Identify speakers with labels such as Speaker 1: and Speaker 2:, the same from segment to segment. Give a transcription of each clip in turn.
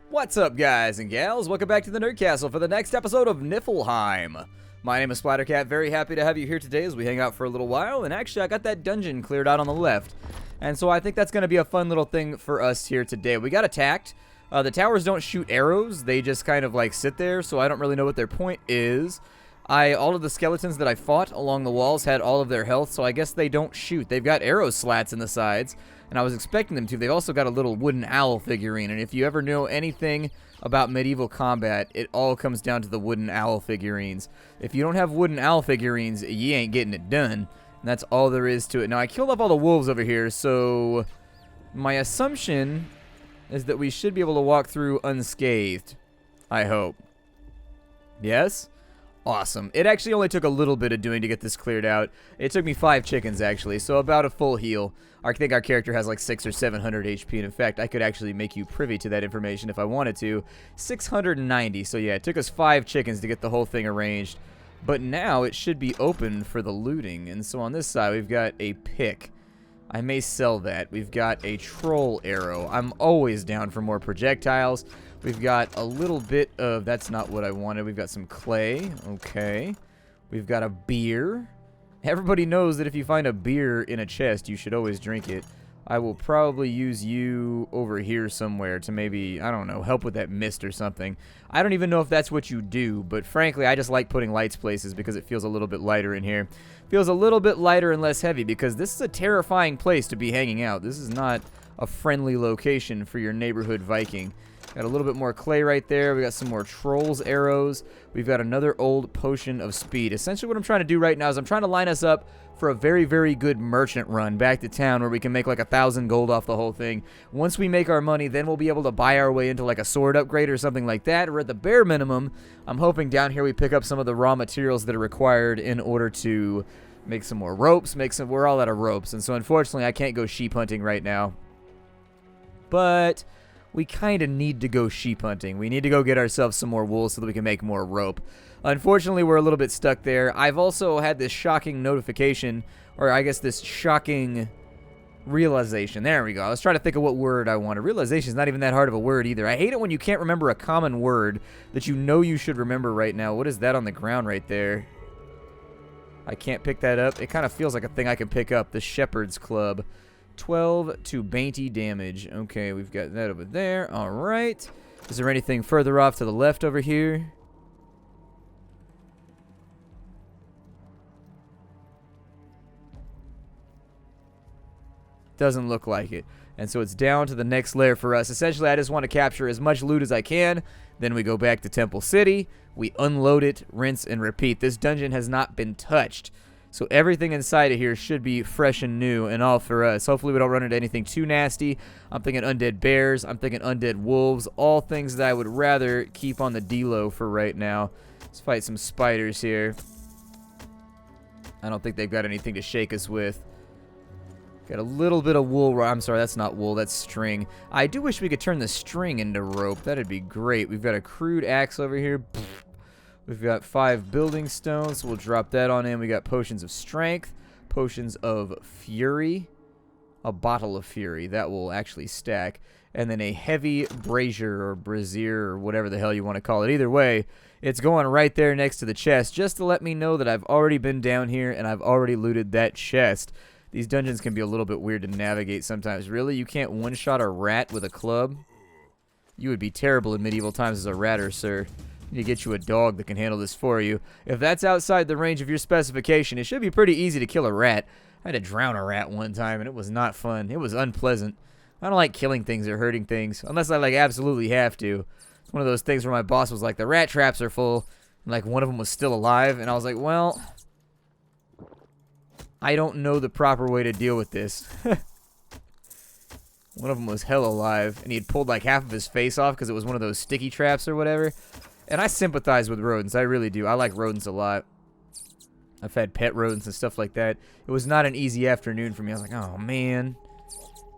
Speaker 1: What's up, guys and gals? Welcome back to the Nerd Castle for the next episode of Niffelheim. My name is Splattercat. Very happy to have you here today as we hang out for a little while. And actually, I got that dungeon cleared out on the left. And so I think that's going to be a fun little thing for us here today. We got attacked. The towers don't shoot arrows. They just kind of like sit there, so I don't really know what their point is. All of the skeletons that I fought along the walls had all of their health, so I guess they don't shoot. They've got arrow slats in the sides, and I was expecting them to. They've also got a little wooden owl figurine, and if you ever know anything about medieval combat, it all comes down to the wooden owl figurines. If you don't have wooden owl figurines, you ain't getting it done, and that's all there is to it. Now, I killed off all the wolves over here, so my assumption is that we should be able to walk through unscathed, I hope. Yes? Awesome. It actually only took a little bit of doing to get this cleared out. It took me 5 chickens, actually, so about a full heal. I think our character has like 600 or 700 HP, and in fact, I could actually make you privy to that information if I wanted to. 690, so yeah, it took us 5 chickens to get the whole thing arranged. But now it should be open for the looting, and so on this side, we've got a pick. I may sell that. We've got a troll arrow. I'm always down for more projectiles. We've got a little bit of... That's not what I wanted. We've got some clay. Okay. We've got a beer. Everybody knows that if you find a beer in a chest, you should always drink it. I will probably use you over here somewhere to maybe, I don't know, help with that mist or something. I don't even know if that's what you do, but frankly, I just like putting lights places because it feels a little bit lighter in here. Feels a little bit lighter and less heavy because this is a terrifying place to be hanging out. This is not a friendly location for your neighborhood Viking. Got a little bit more clay right there. We got some more trolls arrows. We've got another old potion of speed. Essentially what I'm trying to do right now is I'm trying to line us up for a very, very good merchant run back to town where we can make like 1,000 gold off the whole thing. Once we make our money, then we'll be able to buy our way into like a sword upgrade or something like that. Or at the bare minimum, I'm hoping down here we pick up some of the raw materials that are required in order to make some more ropes, we're all out of ropes. And so unfortunately, I can't go sheep hunting right now. But we kind of need to go sheep hunting. We need to go get ourselves some more wool so that we can make more rope. Unfortunately, we're a little bit stuck there. I've also had this shocking notification, or I guess this shocking realization. There we go. I was trying to think of what word I wanted. Realization is not even that hard of a word either. I hate it when you can't remember a common word that you know you should remember right now. What is that on the ground right there? I can't pick that up. It kind of feels like a thing I can pick up. The Shepherd's Club. 12 to Bainty damage. Okay, we've got that over there. All right. Is there anything further off to the left over here? Doesn't look like it. And so it's down to the next layer for us. Essentially, I just want to capture as much loot as I can. Then we go back to Temple City. We unload it, rinse, and repeat. This dungeon has not been touched. So everything inside of here should be fresh and new and all for us. Hopefully we don't run into anything too nasty. I'm thinking undead bears. I'm thinking undead wolves. All things that I would rather keep on the DLO for right now. Let's fight some spiders here. I don't think they've got anything to shake us with. Got a little bit of wool. I'm sorry, that's not wool. That's string. I do wish we could turn the string into rope. That'd be great. We've got a crude axe over here. We've got 5 building stones, so we'll drop that on in. We got potions of strength, potions of fury, a bottle of fury. That will actually stack. And then a heavy brazier or brazier or whatever the hell you want to call it. Either way, it's going right there next to the chest just to let me know that I've already been down here and I've already looted that chest. These dungeons can be a little bit weird to navigate sometimes. Really? You can't one-shot a rat with a club? You would be terrible in medieval times as a ratter, sir. You need to get you a dog that can handle this for you. If that's outside the range of your specification, it should be pretty easy to kill a rat. I had to drown a rat one time, and it was not fun. It was unpleasant. I don't like killing things or hurting things, unless I, like, absolutely have to. It's one of those things where my boss was like, the rat traps are full, and, like, one of them was still alive, and I was like, well, I don't know the proper way to deal with this. One of them was hell alive, and he had pulled, like, half of his face off because it was one of those sticky traps or whatever. And I sympathize with rodents. I really do. I like rodents a lot. I've had pet rodents and stuff like that. It was not an easy afternoon for me. I was like, oh, man.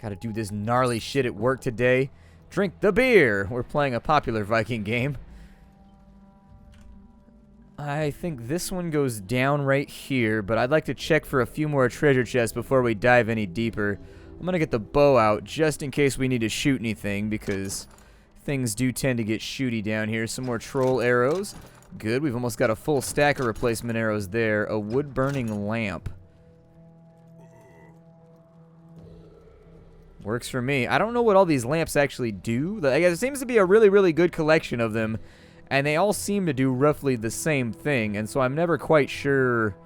Speaker 1: Got to do this gnarly shit at work today. Drink the beer. We're playing a popular Viking game. I think this one goes down right here, but I'd like to check for a few more treasure chests before we dive any deeper. I'm going to get the bow out just in case we need to shoot anything, because things do tend to get shooty down here. Some more troll arrows. Good. We've almost got a full stack of replacement arrows there. A wood-burning lamp. Works for me. I don't know what all these lamps actually do. I guess it seems to be a really, really good collection of them. And they all seem to do roughly the same thing. And so I'm never quite sure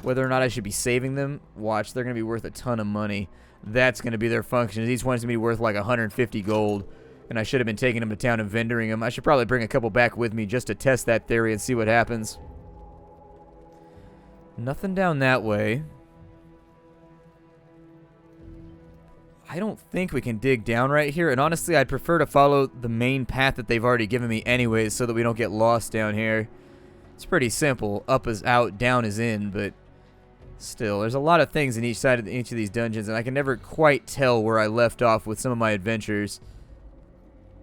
Speaker 1: whether or not I should be saving them. Watch, they're going to be worth a ton of money. That's going to be their function. Each one's going to be worth like 150 gold. And I should have been taking them to town and vendoring them. I should probably bring a couple back with me just to test that theory and see what happens. Nothing down that way. I don't think we can dig down right here. And honestly, I'd prefer to follow the main path that they've already given me anyways so that we don't get lost down here. It's pretty simple. Up is out, down is in, but still, there's a lot of things in each side of each of these dungeons, and I can never quite tell where I left off with some of my adventures.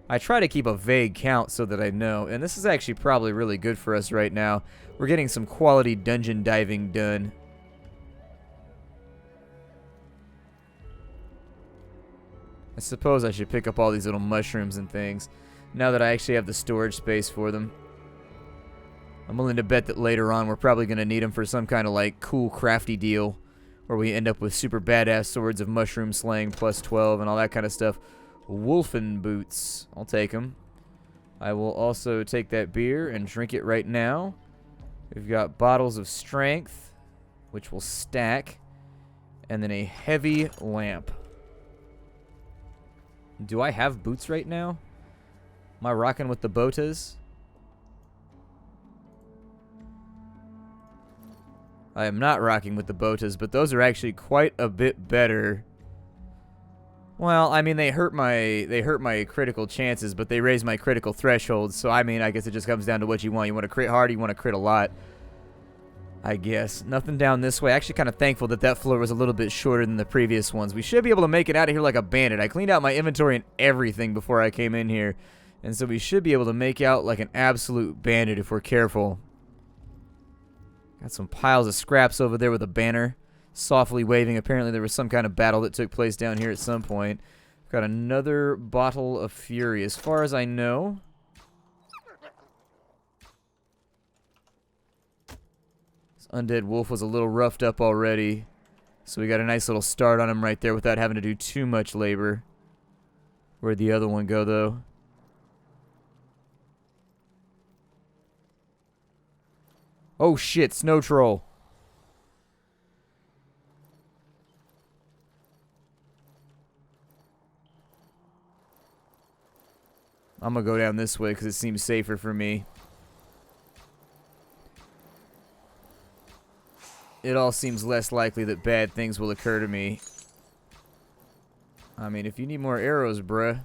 Speaker 1: I try to keep a vague count so that I know, and this is actually probably really good for us right now. We're getting some quality dungeon diving done. I suppose I should pick up all these little mushrooms and things now that I actually have the storage space for them. I'm willing to bet that later on we're probably going to need them for some kind of like cool crafty deal where we end up with super badass swords of mushroom slaying plus 12 and all that kind of stuff. Wolfen boots. I'll take them. I will also take that beer and drink it right now. We've got bottles of strength, which will stack, and then a heavy lamp. Do I have boots right now? Am I rocking with the botas? I am not rocking with the botas, but those are actually quite a bit better. Well, I mean, they hurt my critical chances, but they raise my critical thresholds. So, I mean, I guess it just comes down to what you want. You want to crit hard, you want to crit a lot. I guess. Nothing down this way. Actually kind of thankful that that floor was a little bit shorter than the previous ones. We should be able to make it out of here like a bandit. I cleaned out my inventory and everything before I came in here. And so we should be able to make out like an absolute bandit if we're careful. Got some piles of scraps over there with a banner softly waving. Apparently there was some kind of battle that took place down here at some point. Got another bottle of fury. As far as I know, this undead wolf was a little roughed up already, so we got a nice little start on him right there without having to do too much labor. Where'd the other one go though? Oh shit, snow troll. I'm gonna go down this way because it seems safer for me. It all seems less likely that bad things will occur to me. I mean, if you need more arrows, bruh,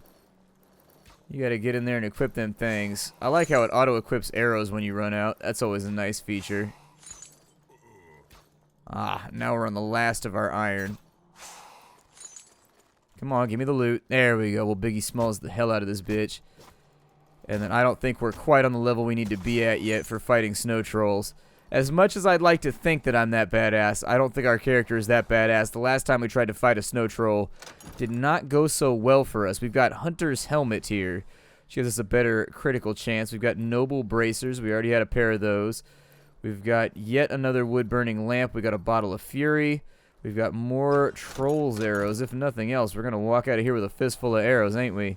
Speaker 1: you gotta get in there and equip them things. I like how it auto-equips arrows when you run out. That's always a nice feature. Ah, now we're on the last of our iron. Come on, give me the loot. There we go. Well, Biggie Smalls the hell out of this bitch. And then I don't think we're quite on the level we need to be at yet for fighting snow trolls. As much as I'd like to think that I'm that badass, I don't think our character is that badass. The last time we tried to fight a snow troll did not go so well for us. We've got Hunter's Helmet here, which gives us a better critical chance. We've got Noble Bracers. We already had a pair of those. We've got yet another wood-burning lamp. We got a bottle of fury. We've got more trolls arrows. If nothing else, we're going to walk out of here with a fistful of arrows, ain't we?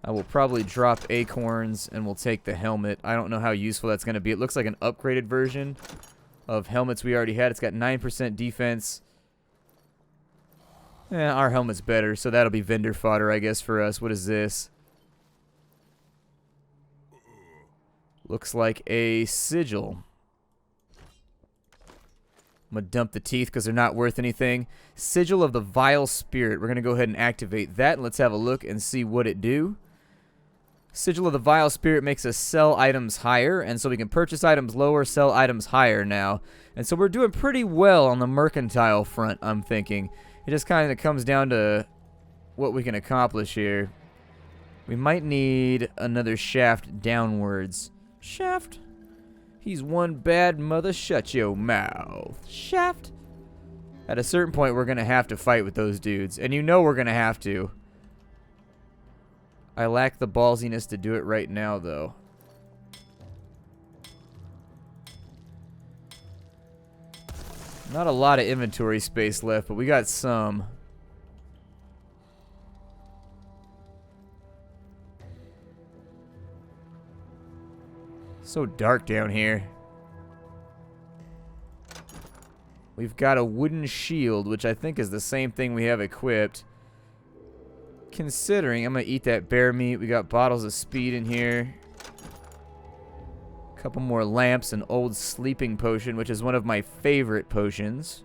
Speaker 1: I will probably drop acorns and we'll take the helmet. I don't know how useful that's going to be. It looks like an upgraded version of helmets we already had. It's got 9% defense. Our helmet's better, so that'll be vendor fodder, I guess, for us. What is this? Looks like a sigil. I'm going to dump the teeth because they're not worth anything. Sigil of the Vile Spirit. We're going to go ahead and activate that. And let's have a look and see what it do. Sigil of the Vile Spirit makes us sell items higher. And so we can purchase items lower, sell items higher now. And so we're doing pretty well on the mercantile front, I'm thinking. It just kind of comes down to what we can accomplish here. We might need another shaft downwards. Shaft? He's one bad mother, shut your mouth. Shaft. At a certain point, we're going to have to fight with those dudes. And you know we're going to have to. I lack the ballsiness to do it right now, though. Not a lot of inventory space left, but we got some. So dark down here. We've got a wooden shield, which I think is the same thing we have equipped. Considering I'm going to eat that bear meat. We got bottles of speed in here. A couple more lamps, an old sleeping potion, which is one of my favorite potions.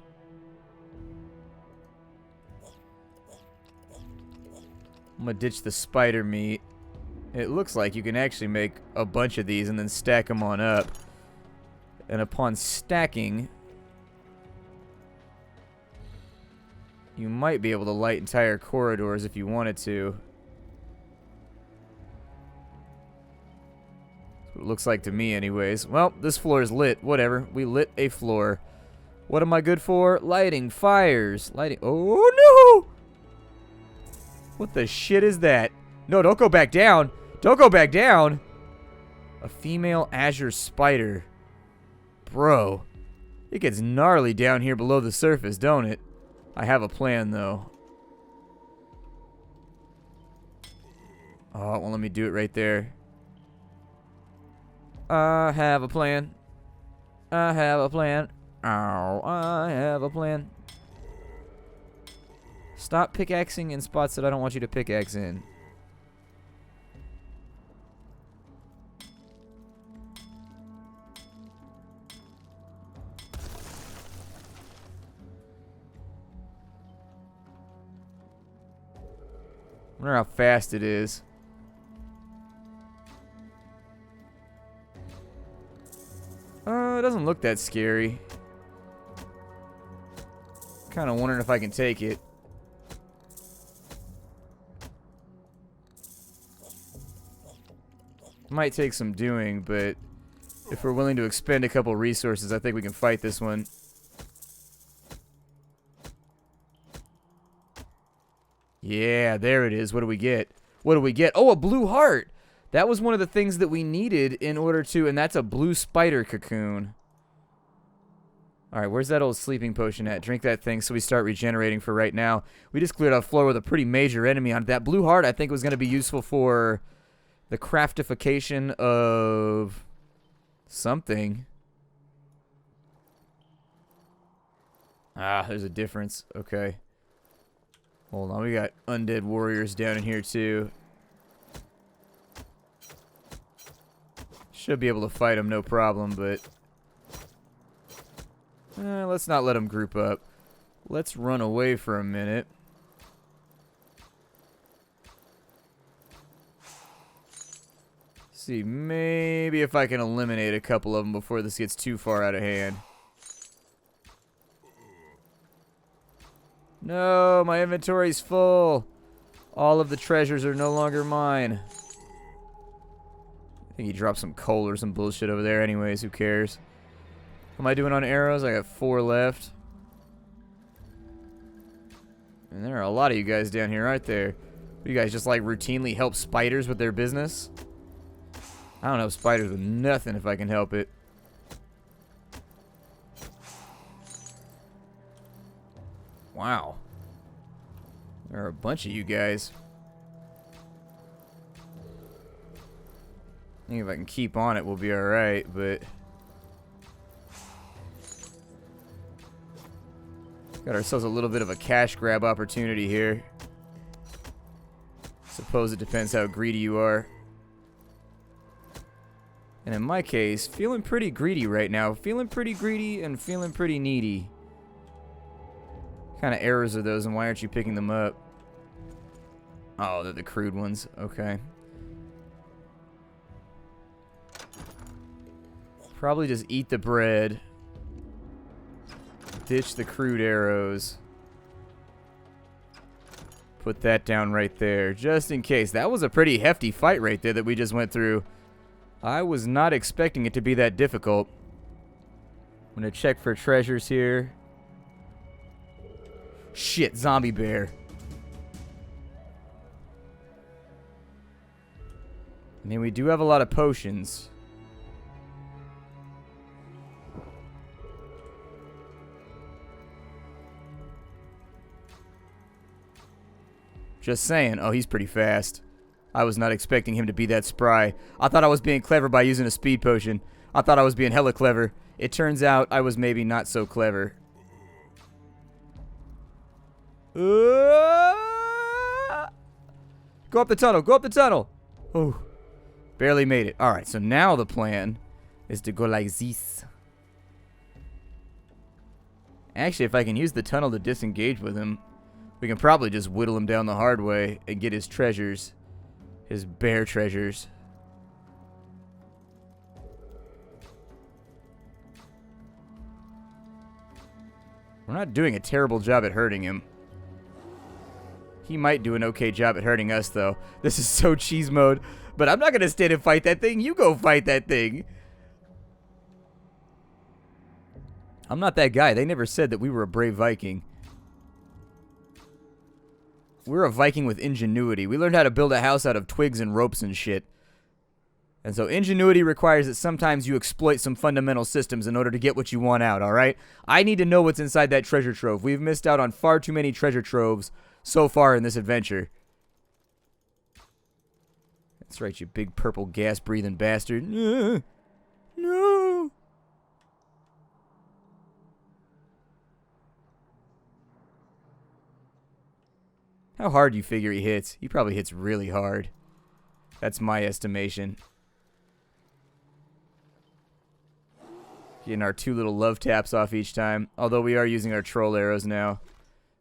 Speaker 1: I'm going to ditch the spider meat. It looks like you can actually make a bunch of these and then stack them on up. And upon stacking, you might be able to light entire corridors if you wanted to. That's what it looks like to me anyways. Well, this floor is lit. Whatever. We lit a floor. What am I good for? Lighting fires. Lighting. Oh, no! What the shit is that? No, don't go back down. Don't go back down. A female azure spider. Bro. It gets gnarly down here below the surface, don't it? I have a plan, though. Oh, well, let me do it right there. I have a plan. I have a plan. Oh, I have a plan. Stop pickaxing in spots that I don't want you to pickaxe in. I wonder how fast it is. It doesn't look that scary. Kind of wondering if I can take it. Might take some doing, but if we're willing to expend a couple resources, I think we can fight this one. Yeah, there it is. What do we get? What do we get? Oh, a blue heart! That was one of the things that we needed in order to... And that's a blue spider cocoon. Alright, where's that old sleeping potion at? Drink that thing so we start regenerating for right now. We just cleared out floor with a pretty major enemy on it. That blue heart, I think, was going to be useful for the craftification of something. Ah, there's a difference. Okay. Hold on, we got undead warriors down in here too. Should be able to fight them, no problem, but... let's not let them group up. Let's run away for a minute. See, maybe if I can eliminate a couple of them before this gets too far out of hand. No, my inventory's full. All of the treasures are no longer mine. I think he dropped some coal or some bullshit over there anyways, who cares? What am I doing on arrows? I got 4 left. And there are a lot of you guys down here, aren't there? You guys just like routinely help spiders with their business? I don't help spiders with nothing if I can help it. Wow. There are a bunch of you guys. I think if I can keep on it, we'll be alright, but... Got ourselves a little bit of a cash grab opportunity here. Suppose it depends how greedy you are. And in my case, feeling pretty greedy right now. Feeling pretty greedy and feeling pretty needy. What kind of errors are those and why aren't you picking them up? Oh, they're the crude ones. Okay. Probably just eat the bread. Ditch the crude arrows. Put that down right there, just in case. That was a pretty hefty fight right there that we just went through. I was not expecting it to be that difficult. I'm gonna check for treasures here. Shit, zombie bear. I mean, we do have a lot of potions. Just saying. Oh, he's pretty fast. I was not expecting him to be that spry. I thought I was being clever by using a speed potion. I thought I was being hella clever. It turns out I was maybe not so clever. Go up the tunnel. Go up the tunnel. Oh, barely made it. All right, so now the plan is to go like this. Actually, if I can use the tunnel to disengage with him, we can probably just whittle him down the hard way and get his treasures. His bear treasures. We're not doing a terrible job at hurting him. He might do an okay job at hurting us, though. This is so cheese mode. But I'm not going to stand and fight that thing. You go fight that thing. I'm not that guy. They never said that we were a brave Viking. We're a Viking with ingenuity. We learned how to build a house out of twigs and ropes and shit. And so ingenuity requires that sometimes you exploit some fundamental systems in order to get what you want out, alright? I need to know what's inside that treasure trove. We've missed out on far too many treasure troves so far in this adventure. That's right, you big purple gas-breathing bastard. No! How hard do you figure he hits? He probably hits really hard. That's my estimation. Getting our 2 little love taps off each time. Although we are using our troll arrows now.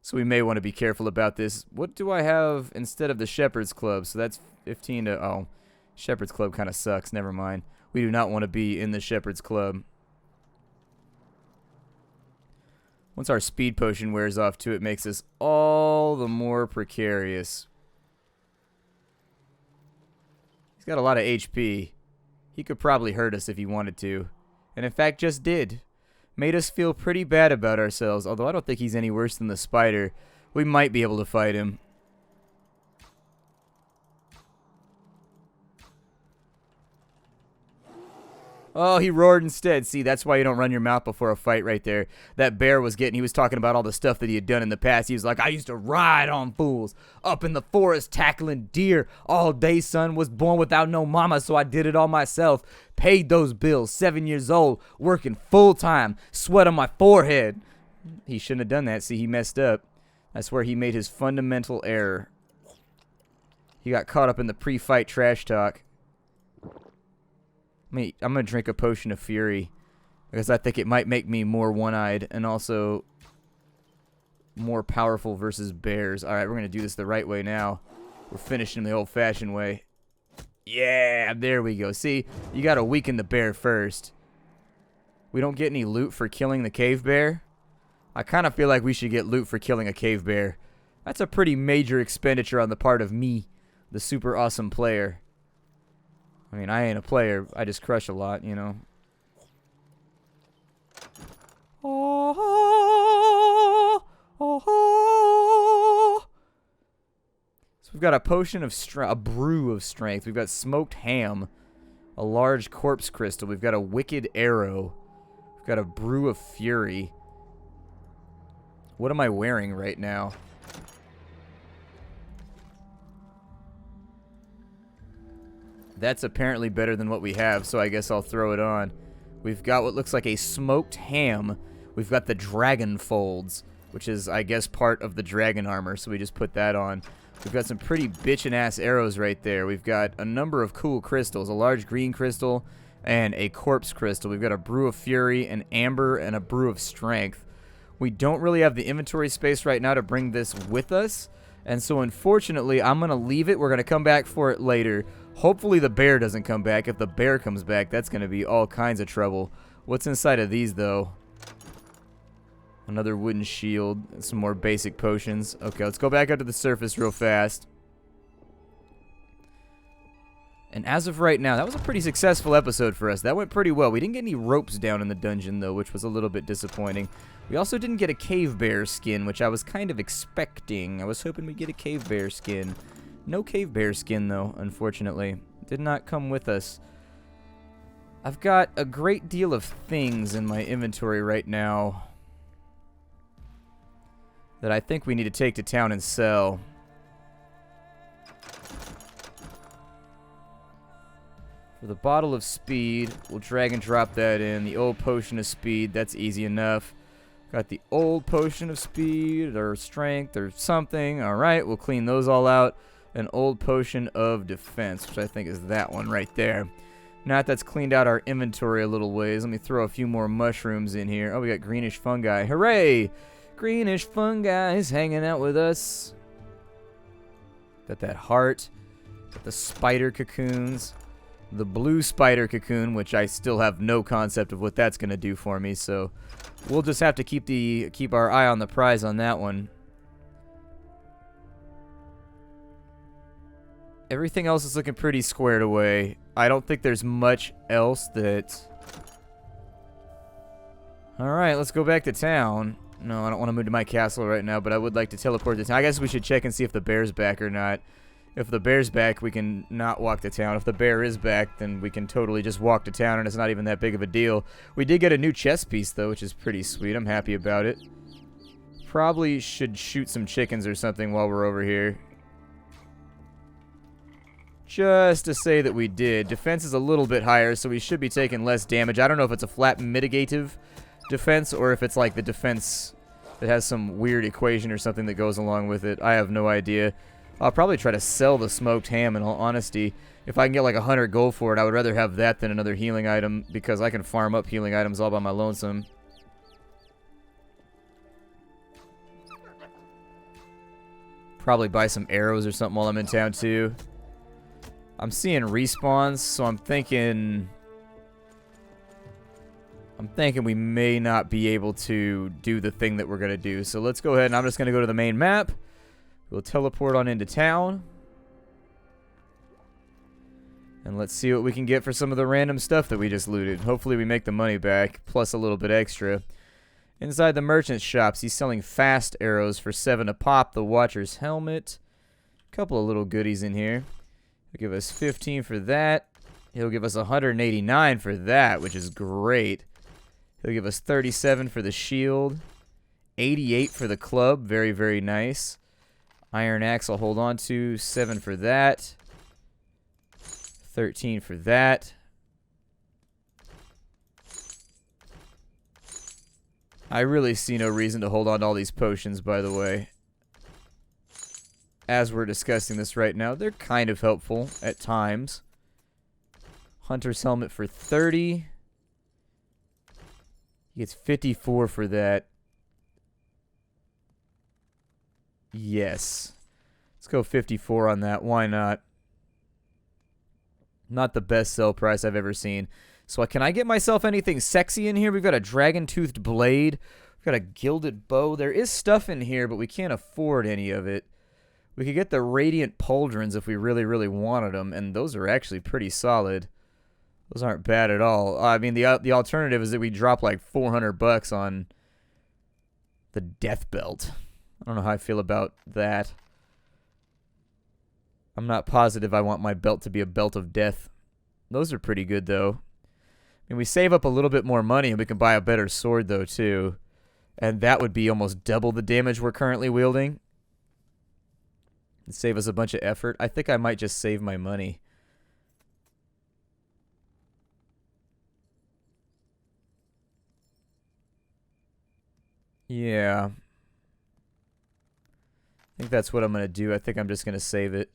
Speaker 1: So we may want to be careful about this. What do I have instead of the Shepherd's Club? So that's 15 to... Oh, Shepherd's Club kind of sucks. Never mind. We do not want to be in the Shepherd's Club. Once our speed potion wears off too, it makes us all the more precarious. He's got a lot of HP. He could probably hurt us if he wanted to. And in fact just did. Made us feel pretty bad about ourselves, although I don't think he's any worse than the spider. We might be able to fight him. Oh, he roared instead. See, that's why you don't run your mouth before a fight right there. That bear was he was talking about all the stuff that he had done in the past. He was like, I used to ride on fools up in the forest tackling deer all day, son. Was born without no mama, so I did it all myself. Paid those bills, 7 years old, working full time, sweat on my forehead. He shouldn't have done that. See, he messed up. That's where he made his fundamental error. He got caught up in the pre-fight trash talk. I'm going to drink a potion of fury because I think it might make me more one-eyed and also more powerful versus bears. Alright, we're going to do this the right way now. We're finishing the old-fashioned way. Yeah, there we go. See, you got to weaken the bear first. We don't get any loot for killing the cave bear. I kind of feel like we should get loot for killing a cave bear. That's a pretty major expenditure on the part of me, the super awesome player. I mean, I ain't a player. I just crush a lot, you know. So we've got a potion of strength, a brew of strength. We've got smoked ham, a large corpse crystal. We've got a wicked arrow. We've got a brew of fury. What am I wearing right now? That's apparently better than what we have, so I guess I'll throw it on. We've got what looks like a smoked ham. We've got the dragon folds, which is, I guess, part of the dragon armor, so we just put that on. We've got some pretty bitchin'-ass arrows right there. We've got a number of cool crystals, a large green crystal and a corpse crystal. We've got a brew of fury, an amber, and a brew of strength. We don't really have the inventory space right now to bring this with us, and so unfortunately, I'm going to leave it. We're going to come back for it later. Hopefully the bear doesn't come back. If the bear comes back, that's going to be all kinds of trouble. What's inside of these, though? Another wooden shield and some more basic potions. Okay, let's go back up to the surface real fast. And as of right now, that was a pretty successful episode for us. That went pretty well. We didn't get any ropes down in the dungeon, though, which was a little bit disappointing. We also didn't get a cave bear skin, which I was kind of expecting. I was hoping we'd get a cave bear skin. No cave bear skin, though, unfortunately. Did not come with us. I've got a great deal of things in my inventory right now that I think we need to take to town and sell. For the bottle of speed, we'll drag and drop that in. The old potion of speed, that's easy enough. Got the old potion of speed or strength or something. Alright, we'll clean those all out. An old potion of defense, which I think is that one right there. Now that that's cleaned out our inventory a little ways, let me throw a few more mushrooms in here. Oh, we got greenish fungi. Hooray! Greenish fungi is hanging out with us. Got that heart. Got the spider cocoons. The blue spider cocoon, which I still have no concept of what that's going to do for me, so we'll just have to keep our eye on the prize on that one. Everything else is looking pretty squared away. I don't think there's much else that... Alright, let's go back to town. No, I don't want to move to my castle right now, but I would like to teleport to town. I guess we should check and see if the bear's back or not. If the bear's back, we can not walk to town. If the bear is back, then we can totally just walk to town, and it's not even that big of a deal. We did get a new chest piece, though, which is pretty sweet. I'm happy about it. Probably should shoot some chickens or something while we're over here. Just to say that we did. Defense is a little bit higher, so we should be taking less damage. I don't know if it's a flat mitigative defense or if it's like the defense that has some weird equation or something that goes along with it. I have no idea. I'll probably try to sell the smoked ham, in all honesty. If I can get like 100 gold for it, I would rather have that than another healing item, because I can farm up healing items all by my lonesome. Probably buy some arrows or something while I'm in town, too. I'm seeing respawns, so I'm thinking we may not be able to do the thing that we're going to do. So let's go ahead, and I'm just going to go to the main map. We'll teleport on into town. And let's see what we can get for some of the random stuff that we just looted. Hopefully we make the money back, plus a little bit extra. Inside the merchant shops, he's selling fast arrows for 7 a pop. The Watcher's helmet. A couple of little goodies in here. He'll give us 15 for that. He'll give us 189 for that, which is great. He'll give us 37 for the shield. 88 for the club. Very, very nice. Iron axe I'll hold on to. 7 for that. 13 for that. I really see no reason to hold on to all these potions, by the way. As we're discussing this right now, they're kind of helpful at times. Hunter's helmet for 30. He gets 54 for that. Yes. Let's go 54 on that. Why not? Not the best sell price I've ever seen. So can I get myself anything sexy in here? We've got a dragon-toothed blade. We've got a gilded bow. There is stuff in here, but we can't afford any of it. We could get the radiant pauldrons if we really, really wanted them, and those are actually pretty solid. Those aren't bad at all. I mean, the alternative is that we drop like 400 bucks on the death belt. I don't know how I feel about that. I'm not positive I want my belt to be a belt of death. Those are pretty good, though. I mean, we save up a little bit more money, and we can buy a better sword, though, too. And that would be almost double the damage we're currently wielding. And save us a bunch of effort. I think I might just save my money. Yeah. I think that's what I'm going to do. I think I'm just going to save it.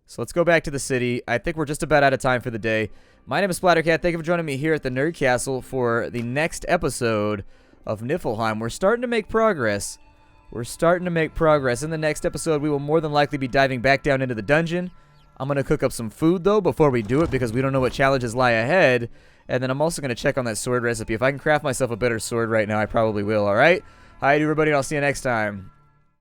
Speaker 1: So let's go back to the city. I think we're just about out of time for the day. My name is Splattercat. Thank you for joining me here at the Nerd Castle for the next episode of Niffelheim. We're starting to make progress. We're starting to make progress. In the next episode, we will more than likely be diving back down into the dungeon. I'm going to cook up some food, though, before we do it, because we don't know what challenges lie ahead. And then I'm also going to check on that sword recipe. If I can craft myself a better sword right now, I probably will, alright? Hi, everybody, and I'll see you next time.